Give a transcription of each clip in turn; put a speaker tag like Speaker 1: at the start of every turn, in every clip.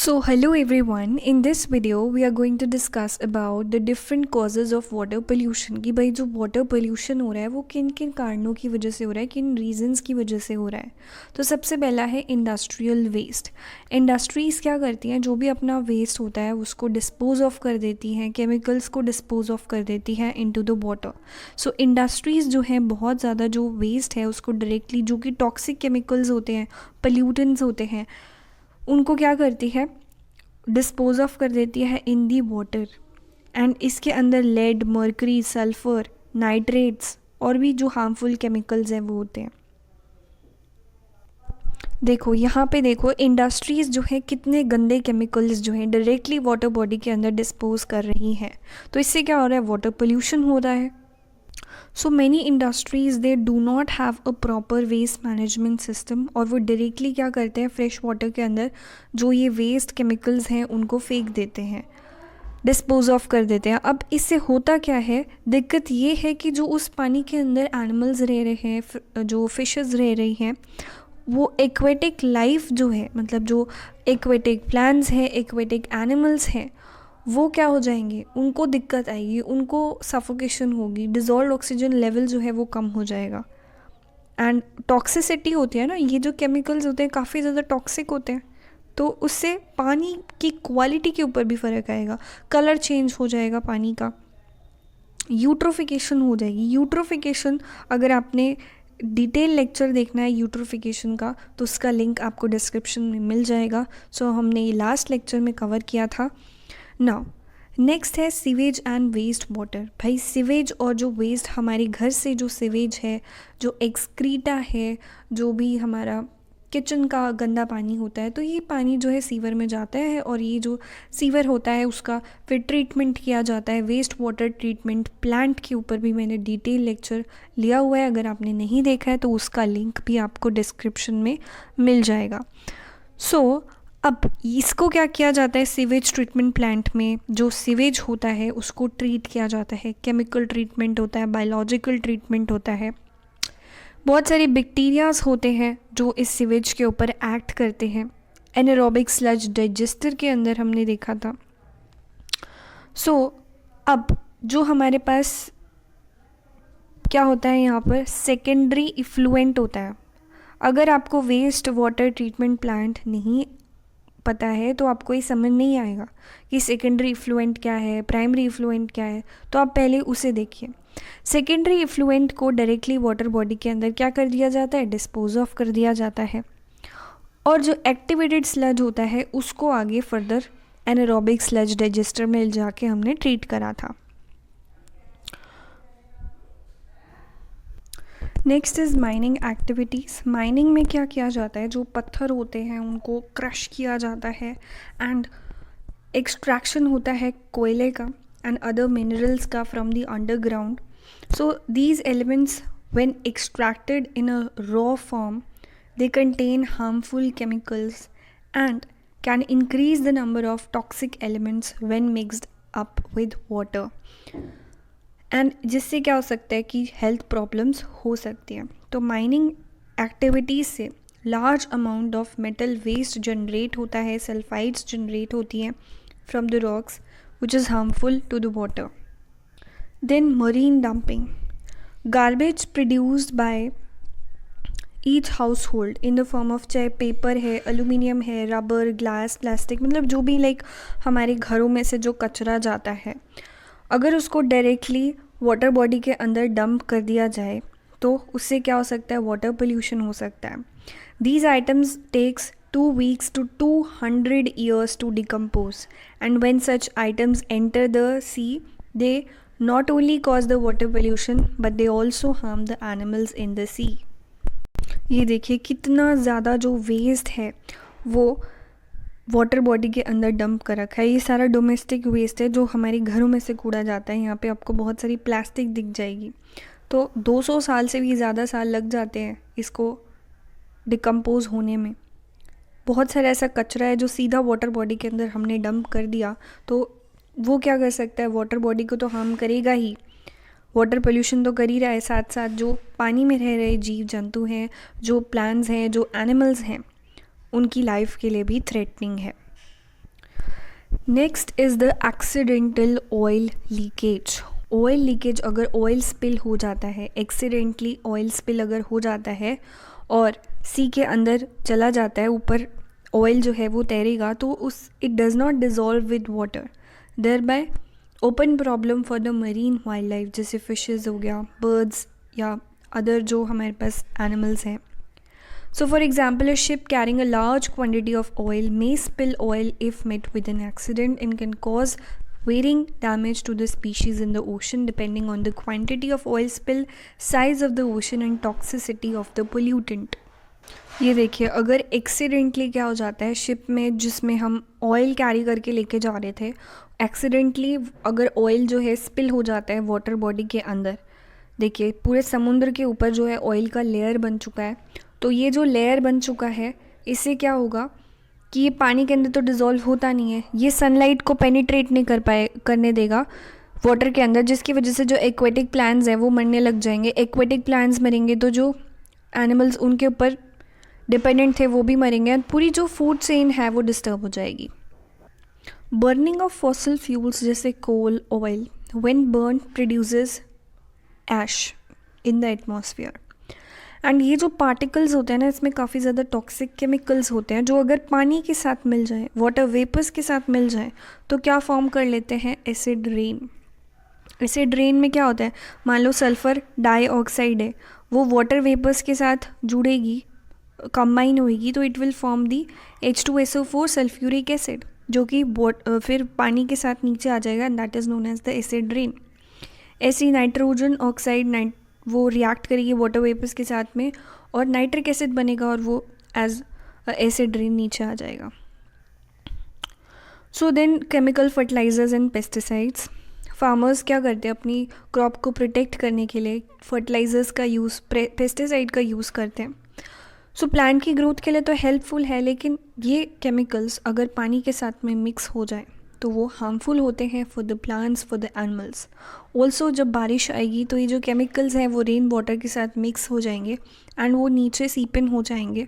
Speaker 1: So hello everyone, in this video we are going to discuss about the different causes of water pollution कि भाई जो water pollution हो रहा है वो किन किन कारणों की वजह से हो रहा है, किन reasons की वजह से हो रहा है। तो सबसे पहला है इंडस्ट्रियल वेस्ट। इंडस्ट्रीज़ क्या करती हैं, जो भी अपना वेस्ट होता है उसको डिस्पोज ऑफ कर देती हैं, केमिकल्स को डिस्पोज ऑफ कर देती हैं into the water. So industries जो हैं बहुत ज़्यादा जो वेस्ट है उसको डायरेक्टली, जो कि टॉक्सिक केमिकल्स होते हैं, पोल्यूटेंट्स होते हैं, उनको क्या करती है, डिस्पोज ऑफ कर देती है इन दी वाटर। एंड इसके अंदर लेड, मर्करी, सल्फ़र, नाइट्रेट्स और भी जो हार्मफुल केमिकल्स हैं वो होते हैं। देखो यहाँ पे देखो, इंडस्ट्रीज़ जो है कितने गंदे केमिकल्स जो हैं डायरेक्टली वाटर बॉडी के अंदर डिस्पोज कर रही हैं। तो इससे क्या हो रहा है, वाटर पोल्यूशन हो रहा है। So many industries they do not have a proper waste management system, और वो डायरेक्टली क्या करते हैं, फ्रेश वाटर के अंदर जो ये वेस्ट केमिकल्स हैं उनको फेंक देते हैं, डिस्पोज ऑफ कर देते हैं। अब इससे होता क्या है, दिक्कत ये है कि जो उस पानी के अंदर एनिमल्स रह रहे हैं, जो फिशेस रह रही हैं, वो एक्वेटिक लाइफ जो है, मतलब जो एक्वेटिक प्लांट्स हैं, एक्वेटिक एनिमल्स हैं, वो क्या हो जाएंगे, उनको दिक्कत आएगी, उनको सफोकेशन होगी, डिज़ोल्व ऑक्सीजन लेवल जो है वो कम हो जाएगा। एंड टॉक्सिसिटी होती है ना, ये जो केमिकल्स होते हैं काफ़ी ज़्यादा टॉक्सिक होते हैं, तो उससे पानी की क्वालिटी के ऊपर भी फ़र्क आएगा, कलर चेंज हो जाएगा पानी का, यूट्रोफिकेशन हो जाएगी। यूट्रोफिकेशन, अगर आपने डिटेल लेक्चर देखना है यूट्रोफिकेशन का तो उसका लिंक आपको डिस्क्रिप्शन में मिल जाएगा। सो हमने ये लास्ट लेक्चर में कवर किया था। नाउ नेक्स्ट है सीवेज एंड वेस्ट वाटर। भाई सीवेज और जो वेस्ट, हमारे घर से जो सीवेज है, जो एक्सक्रीटा है, जो भी हमारा किचन का गंदा पानी होता है, तो ये पानी जो है सीवर में जाता है, और ये जो सीवर होता है उसका फिर ट्रीटमेंट किया जाता है, वेस्ट वाटर ट्रीटमेंट प्लांट के ऊपर भी मैंने डिटेल लेक्चर लिया हुआ है। अगर आपने नहीं देखा है तो उसका लिंक भी आपको डिस्क्रिप्शन में मिल जाएगा। सो अब इसको क्या किया जाता है, सीवेज ट्रीटमेंट प्लांट में जो सीवेज होता है उसको ट्रीट किया जाता है, केमिकल ट्रीटमेंट होता है, बायोलॉजिकल ट्रीटमेंट होता है, बहुत सारे बैक्टीरियाज होते हैं जो इस सीवेज के ऊपर एक्ट करते हैं। एनारोबिक स्लज डाइजेस्टर के अंदर हमने देखा था। सो अब जो हमारे पास क्या होता है, यहाँ पर सेकेंडरी इफ्लुएंट होता है। अगर आपको वेस्ट वाटर ट्रीटमेंट प्लांट नहीं पता है तो आपको ये समझ नहीं आएगा कि सेकेंडरी इफ्लुएंट क्या है, प्राइमरी इफ्लुएंट क्या है, तो आप पहले उसे देखिए। सेकेंडरी इफ्लुएंट को डायरेक्टली वाटर बॉडी के अंदर क्या कर दिया जाता है, डिस्पोज ऑफ कर दिया जाता है, और जो एक्टिवेटेड स्लज होता है उसको आगे फर्दर एनारोबिक स्लज डाइजेस्टर में जाके हमने ट्रीट करा था। Next is mining activities. Mining में क्या किया जाता है, जो पत्थर होते हैं उनको क्रश किया जाता है, एंड एक्सट्रैक्शन होता है कोयले का एंड अदर मिनरल्स का from the underground. So these elements when extracted in a raw form they contain harmful chemicals and can increase the number of toxic elements when mixed up with water, and जिससे क्या हो सकता है कि health problems हो सकती हैं। तो माइनिंग एक्टिविटीज़ से large amount of metal waste generate होता है, सल्फाइड्स जनरेट होती हैं from the rocks which is harmful to the water. Then marine dumping, garbage produced by each household in the form of, चाहे paper है, aluminium है, rubber, glass, plastic, मतलब जो भी लाइक हमारे घरों में से जो कचरा जाता है, अगर उसको डायरेक्टली वाटर बॉडी के अंदर डंप कर दिया जाए तो उससे क्या हो सकता है, वाटर पोल्यूशन हो सकता है। These items takes 2 weeks to 200 years to decompose, and when such items enter the sea they not only cause the water pollution but they also harm the animals in the sea। ये देखिए कितना ज़्यादा जो waste है वो water body के अंदर dump कर रखा है। ये सारा डोमेस्टिक वेस्ट है जो हमारे घरों में से कूड़ा जाता है। यहाँ पे आपको बहुत सारी प्लास्टिक दिख जाएगी। तो 200 साल से भी ज़्यादा साल लग जाते हैं इसको डिकम्पोज होने में। बहुत सारा ऐसा कचरा है जो सीधा वाटर बॉडी के अंदर हमने डंप कर दिया तो वो क्या कर सकता है, वाटर बॉडी को तो हार्म करेगा ही, वाटर पोल्यूशन तो कर ही रहा है, साथ साथ जो पानी में रह रहे जीव जंतु हैं, जो प्लांट्स हैं, जो एनिमल्स हैं, उनकी लाइफ के लिए भी थ्रेटनिंग है। Next is the accidental oil leakage. Oil leakage, अगर ऑयल स्पिल हो जाता है, एक्सीडेंटली ऑयल स्पिल अगर हो जाता है और सी के अंदर चला जाता है, ऊपर ऑयल जो है वो तैरेगा, तो उस it does not dissolve with water, thereby open problem for the marine wildlife, जैसे फिशेज़ हो गया, बर्ड्स या अदर जो हमारे पास एनिमल्स हैं. So for example, a ship carrying a large quantity of oil may spill oil if met with an accident and can cause varying damage to the species in the ocean depending on the quantity of oil spill, size of the ocean and toxicity of the pollutant. ये देखिए, अगर accidentally क्या हो जाता है ship में जिसमें हम ऑयल कैरी करके लेके जा रहे थे, एक्सीडेंटली अगर ऑयल जो है स्पिल हो जाता है वाटर बॉडी के अंदर, देखिए पूरे समुद्र के ऊपर जो है ऑयल का लेयर बन चुका है. तो ये जो लेयर बन चुका है, इससे क्या होगा कि ये पानी के अंदर तो डिज़ोल्व होता नहीं है, ये सनलाइट को पेनिट्रेट नहीं करने देगा वाटर के अंदर, जिसकी वजह से जो एक्वेटिक प्लांट्स हैं वो मरने लग जाएंगे. एक्वेटिक प्लांट्स मरेंगे तो जो एनिमल्स उनके ऊपर डिपेंडेंट थे वो भी मरेंगे, और पूरी जो फूड चेन है वो डिस्टर्ब हो जाएगी. बर्निंग ऑफ फॉसिल फ्यूल्स जैसे coal, oil, when burn produces ash in the atmosphere. And ये जो पार्टिकल्स होते हैं ना, इसमें काफ़ी ज़्यादा टॉक्सिक केमिकल्स होते हैं जो अगर पानी के साथ मिल जाए, वाटर वेपर्स के साथ मिल जाए, तो क्या फॉर्म कर लेते हैं, एसिड रेन. एसिड रेन में क्या होता है, मान लो सल्फ़र डाइऑक्साइड है, वो वाटर वेपर्स के साथ जुड़ेगी, कंबाइन होएगी, तो it will form the H2SO4 sulphuric acid, जो कि फिर पानी के साथ नीचे आ जाएगा, and that is known as the acid rain. ऐसी नाइट्रोजन ऑक्साइड वो रिएक्ट करेगी वाटर वेपर्स के साथ में और नाइट्रिक एसिड बनेगा और वो एज एसिड रेन नीचे आ जाएगा. So then chemical fertilisers and pesticides. Farmers क्या करते हैं, अपनी क्रॉप को प्रोटेक्ट करने के लिए फर्टिलाइजर्स का यूज़, पेस्टिसाइड का यूज़ करते हैं. सो प्लांट की ग्रोथ के लिए तो हेल्पफुल है, लेकिन ये केमिकल्स अगर पानी के साथ में मिक्स हो जाए तो वो हार्मफुल होते हैं for the plants, for the animals. Also जब बारिश आएगी तो ये जो केमिकल्स हैं वो रेन वाटर के साथ मिक्स हो जाएंगे एंड वो नीचे सीप इन हो जाएंगे,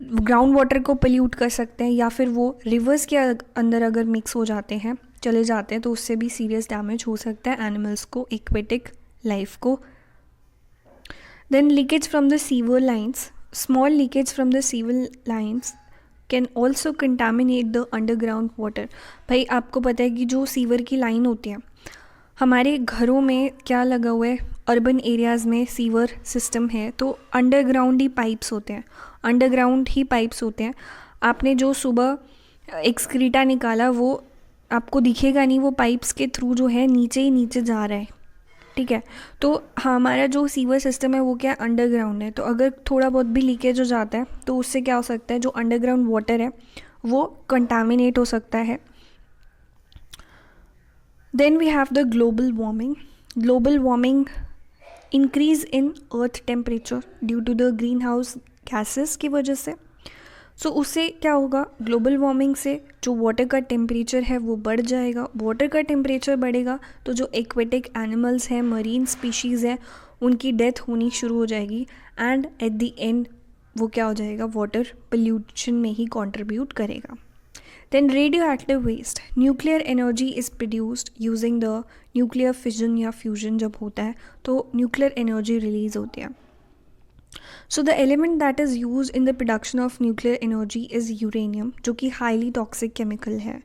Speaker 1: ग्राउंड वाटर को पोल्यूट कर सकते हैं, या फिर वो रिवर्स के अंदर अगर मिक्स हो जाते हैं, चले जाते हैं, तो उससे भी सीरियस डैमेज हो सकता है एनिमल्स को, एक्वेटिक लाइफ को. Then leakage from the sewer lines. Small leakage from the sewer lines can also contaminate the underground water. भाई आपको पता है कि जो सीवर की लाइन होती है, हमारे घरों में क्या लगा हुआ है, अर्बन एरियाज़ में सीवर सिस्टम है, तो अंडरग्राउंड ही पाइप्स होते हैं, अंडरग्राउंड ही पाइप्स होते हैं. आपने जो सुबह एक्सक्रीटा निकाला वो आपको दिखेगा नहीं, वो पाइप्स के थ्रू जो है नीचे ही नीचे जा रहा है, ठीक है. तो हमारा जो सीवर सिस्टम है वो क्या है, अंडरग्राउंड है. तो अगर थोड़ा बहुत भी लीकेज हो जाता है तो उससे क्या हो सकता है, जो अंडरग्राउंड वाटर है वो कंटामिनेट हो सकता है. Then we have the global warming. Global warming increase in earth temperature due to the greenhouse gases की वजह से. सो उससे क्या होगा, ग्लोबल वार्मिंग से जो वाटर का टेम्परेचर है वो बढ़ जाएगा. वाटर का टेम्परेचर बढ़ेगा तो जो एक्वेटिक एनिमल्स हैं, मरीन स्पीशीज़ हैं, उनकी डेथ होनी शुरू हो जाएगी एंड एट द एंड वो क्या हो जाएगा, वाटर पोल्यूशन में ही कंट्रीब्यूट करेगा. Then radioactive waste. Nuclear energy is produced using the nuclear fission या फ्यूजन जब होता है तो न्यूक्लियर एनर्जी रिलीज़ होती है. So the element that is used in the production of nuclear energy is uranium, जो कि highly toxic chemical है.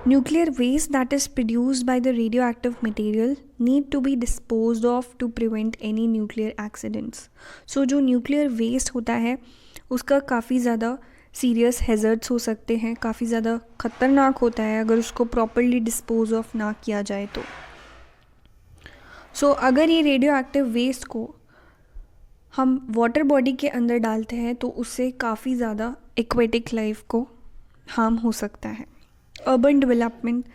Speaker 1: Nuclear waste that is produced by the radioactive material need to be disposed of to prevent any nuclear accidents. So जो nuclear waste होता है उसका काफ़ी ज़्यादा serious hazards हो सकते हैं, काफ़ी ज़्यादा ख़तरनाक होता है अगर उसको प्रॉपरली डिस्पोज ऑफ ना किया जाए तो. सो अगर ये रेडियो एक्टिव वेस्ट को हम वाटर बॉडी के अंदर डालते हैं तो उससे काफ़ी ज़्यादा एक्वेटिक लाइफ को हार्म हो सकता है. Urban development.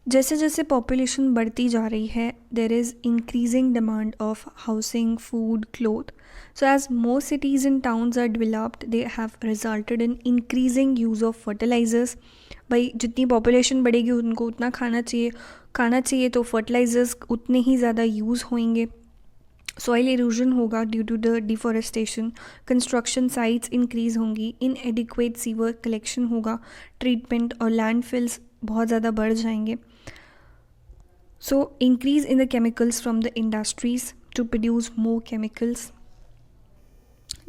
Speaker 1: जैसे जैसे पॉपुलेशन बढ़ती जा रही है, there is increasing demand of housing, food, cloth. So as more cities and towns are developed, they have resulted in increasing use of fertilisers. भाई जितनी पॉपुलेशन बढ़ेगी उनको उतना खाना चाहिए तो फर्टिलाइजर्स उतने ही ज़्यादा यूज़ होंगे. सॉइल इरोजन होगा due to the deforestation, construction sites increase होंगी, इनएडिक्वेट सीवर कलेक्शन होगा, ट्रीटमेंट और लैंडफिल्स बहुत ज़्यादा बढ़ जाएंगे. So increase in the chemicals from the industries to produce more chemicals.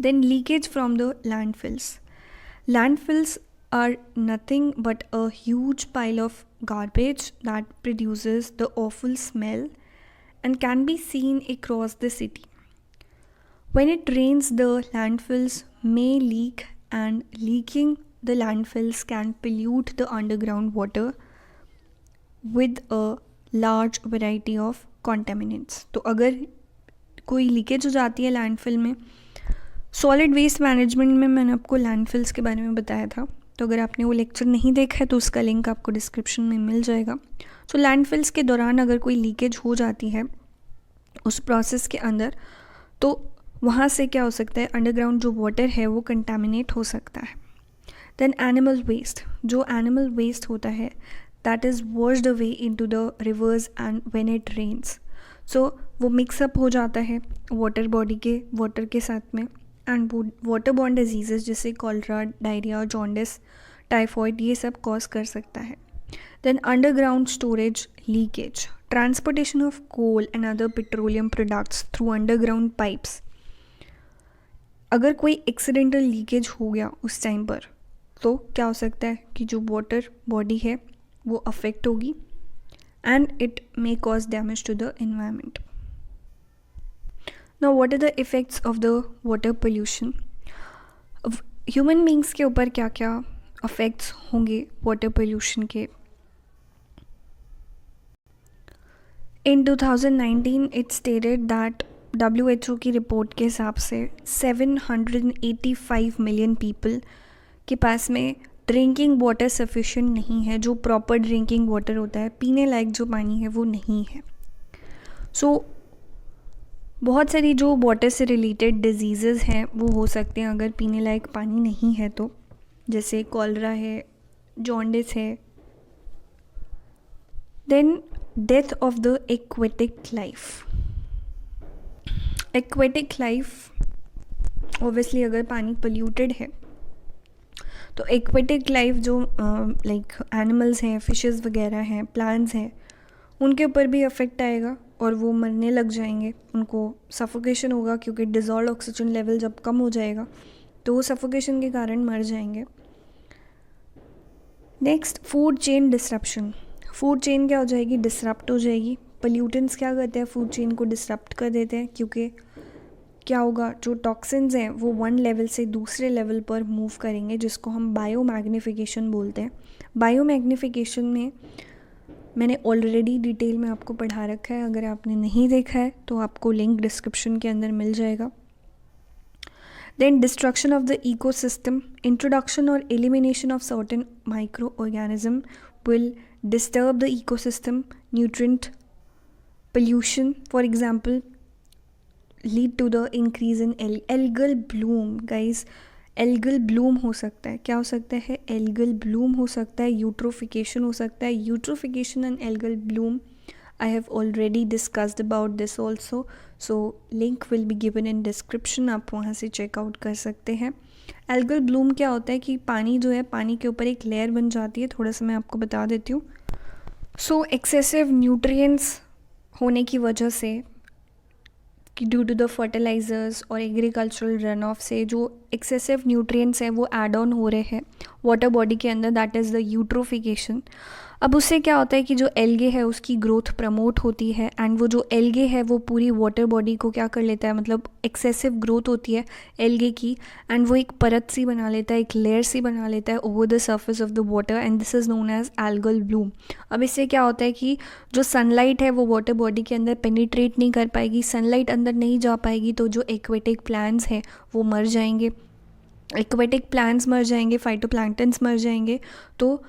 Speaker 1: Then leakage from the landfills. Landfills are nothing but a huge pile of garbage that produces the awful smell and can be seen across the city. When it rains, the landfills may leak, and leaking the landfills can pollute the underground water with a large variety of contaminants. तो अगर कोई leakage हो जाती है landfill में, solid waste management में मैंने आपको लैंडफिल्स के बारे में बताया था, तो अगर आपने वो लेक्चर नहीं देखा है तो उसका लिंक आपको डिस्क्रिप्शन में मिल जाएगा. सो लैंडफिल्स के दौरान अगर कोई लीकेज हो जाती है उस प्रोसेस के अंदर, तो वहाँ से क्या हो सकता है, अंडरग्राउंड जो वाटर है वो कंटामिनेट हो सकता है. Then animal waste. जो एनिमल वेस्ट होता है that is washed away into the rivers and when it rains. So वो मिक्सअप हो जाता है वाटर बॉडी के वाटर के साथ में, एंड वो वाटर बॉर्न डिजीज़ जैसे कॉलरा, डायरिया, जॉन्डिस, टाइफॉइड ये सब कॉज कर सकता है. Then underground storage leakage. Transportation of coal and other petroleum products through underground pipes. अगर कोई एक्सीडेंटल लीकेज हो गया उस टाइम पर, तो क्या हो सकता है कि जो वाटर बॉडी है वो अफेक्ट होगी and it may cause damage to the environment. Now what are the effects of the water pollution. Human beings के ऊपर क्या क्या अफेक्ट्स होंगे वाटर पोल्यूशन के. In 2019 it stated that WHO की रिपोर्ट के हिसाब से 785 मिलियन पीपल के पास में ड्रिंकिंग वाटर सफिशिएंट नहीं है. जो प्रॉपर ड्रिंकिंग वाटर होता है, पीने लायक जो पानी है वो नहीं है. सो बहुत सारी जो वाटर से रिलेटेड डिजीज़ेज़ हैं वो हो सकते हैं अगर पीने लायक पानी नहीं है तो, जैसे कॉलरा है, जॉन्डिस है. Then death of the aquatic life. Aquatic life obviously अगर पानी पोल्यूटेड है तो एक्वेटिक लाइफ जो लाइक एनिमल्स हैं, फिशेस वगैरह हैं, प्लांट्स हैं, उनके ऊपर भी अफेक्ट आएगा और वो मरने लग जाएंगे. उनको सफोकेशन होगा क्योंकि डिज़ोल्व्ड ऑक्सीजन लेवल जब कम हो जाएगा तो वो सफोकेशन के कारण मर जाएंगे. Next, food chain disruption. Food chain क्या हो जाएगी, डिसरप्ट हो जाएगी. पोल्यूटेंट्स क्या करते हैं, फूड चेन को डिसरप्ट कर देते हैं, क्योंकि क्या होगा, जो टॉक्सिन्स हैं वो वन लेवल से दूसरे लेवल पर मूव करेंगे, जिसको हम बायोमैग्निफिकेशन बोलते हैं. बायोमैग्निफिकेशन में मैंने ऑलरेडी डिटेल में आपको पढ़ा रखा है. अगर आपने नहीं देखा है तो आपको लिंक डिस्क्रिप्शन के अंदर मिल जाएगा. Then destruction of the ecosystem. Introduction और elimination of certain micro organism will disturb the ecosystem. Nutrient pollution, for example, lead to the increase in algal bloom. Guys, algal bloom हो सकता है, क्या हो सकता है, algal bloom हो सकता है, eutrophication हो सकता है. eutrophication and algal bloom I have already discussed about this also, so link will be given in description, आप वहाँ से चेकआउट कर सकते हैं. algal bloom क्या होता है कि पानी जो है, पानी के ऊपर एक लेयर बन जाती है. थोड़ा सा मैं आपको बता देती हूँ. सो एक्सेसिव न्यूट्रिएंट्स होने की वजह से, कि ड्यू टू द फर्टिलाइज़र्स और एग्रीकल्चरल रन ऑफ से जो एक्सेसिव न्यूट्रिएंट्स हैं वो ऐड ऑन हो रहे हैं वाटर बॉडी के अंदर, दैट इज़ द यूट्रोफिकेशन. अब उससे क्या होता है कि जो एल्गे है उसकी ग्रोथ प्रमोट होती है, एंड वो जो एल्गे है वो पूरी वाटर बॉडी को क्या कर लेता है, मतलब एक्सेसिव ग्रोथ होती है एल्गे की, एंड वो एक परत सी बना लेता है, एक लेयर सी बना लेता है over the surface of the water, and this is known as algal bloom. अब इससे क्या होता है कि जो सनलाइट है वो वाटर बॉडी के अंदर पेनिट्रेट नहीं कर पाएगी, सनलाइट अंदर नहीं जा पाएगी, तो जो एक्वेटिक प्लांट्स हैं वो मर जाएंगे. एक्वेटिक प्लांट्स मर जाएंगे, फाइटोप्लैंक्टन्स मर जाएंगे, तो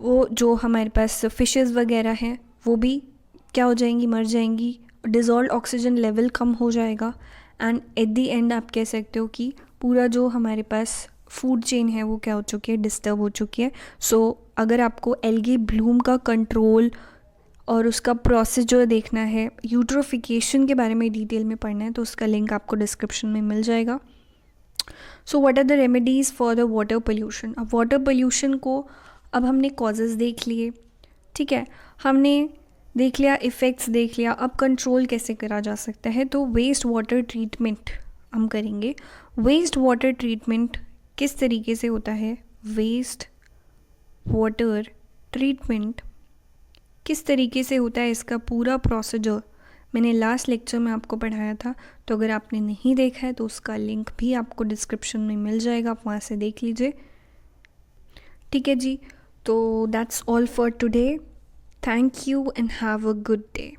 Speaker 1: वो जो हमारे पास फिशेस वगैरह हैं वो भी क्या हो जाएंगी, मर जाएंगी. डिज़ोल्व्ड ऑक्सीजन लेवल कम हो जाएगा, एंड एट द एंड आप कह सकते हो कि पूरा जो हमारे पास फूड चेन है वो क्या हो चुकी है, डिस्टर्ब हो चुकी है. सो अगर आपको एल्गी ब्लूम का कंट्रोल और उसका प्रोसेस जो है देखना है, यूट्रोफिकेशन के बारे में डिटेल में पढ़ना है, तो उसका लिंक आपको डिस्क्रिप्शन में मिल जाएगा. So what are the remedies for the water pollution. अब वाटर पोल्यूशन को अब हमने कॉजेज़ देख लिए, ठीक है, हमने देख लिया, इफ़ेक्ट्स देख लिया. अब कंट्रोल कैसे करा जा सकता है, तो वेस्ट वाटर ट्रीटमेंट हम करेंगे. वेस्ट वाटर ट्रीटमेंट किस तरीके से होता है, वेस्ट वाटर ट्रीटमेंट किस तरीके से होता है, इसका पूरा प्रोसीजर मैंने लास्ट लेक्चर में आपको पढ़ाया था. तो अगर आपने नहीं देखा है तो उसका लिंक भी आपको डिस्क्रिप्शन में मिल जाएगा, आप वहाँ से देख लीजिए. ठीक है जी, तो that's all for today. Thank you and have a good day.